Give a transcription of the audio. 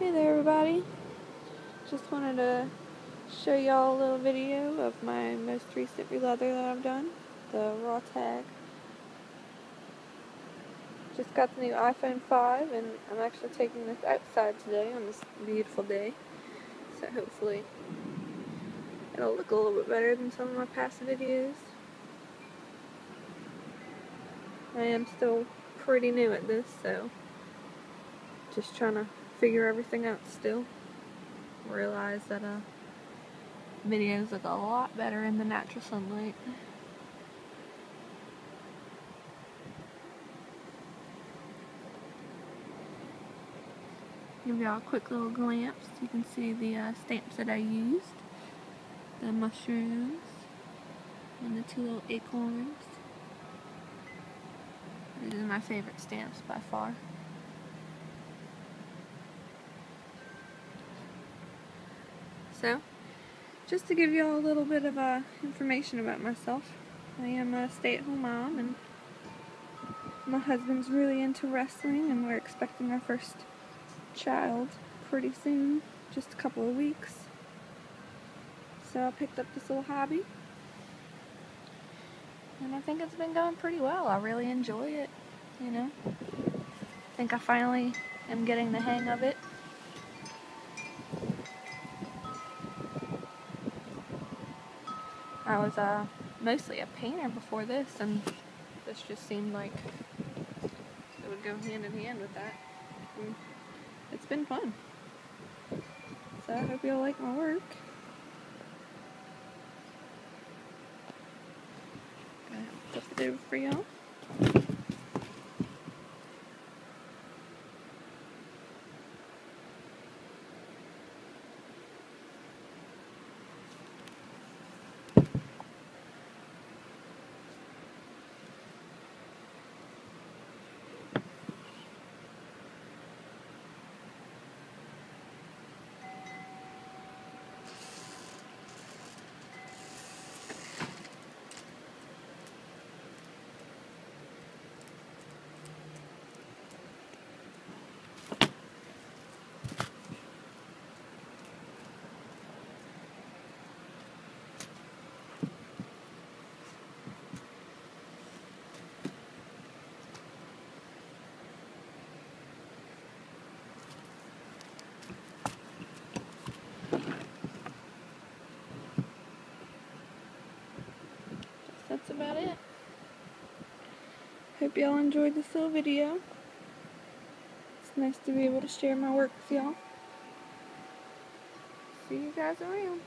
Hey there everybody, just wanted to show y'all a little video of my most recent releather that I've done, the Raw Tag. Just got the new iPhone 5 and I'm actually taking this outside today on this beautiful day, so hopefully it'll look a little bit better than some of my past videos. I am still pretty new at this, so just trying to figure everything out still. Realize that videos look a lot better in the natural sunlight. Give y'all a quick little glance. You can see the stamps that I used. The mushrooms and the two little acorns. These are my favorite stamps by far. So, just to give y'all a little bit of information about myself, I am a stay-at-home mom, and my husband's really into wrestling, and we're expecting our first child pretty soon, just a couple of weeks. So I picked up this little hobby, and I think it's been going pretty well. I really enjoy it, you know. I think I finally am getting the hang of it. I was mostly a painter before this, and this just seemed like it would go hand in hand with that. And it's been fun. So I hope y'all like my work. Gonna flip it over for y'all. That's about it. Hope y'all enjoyed this little video. It's nice to be able to share my work with y'all. See you guys around.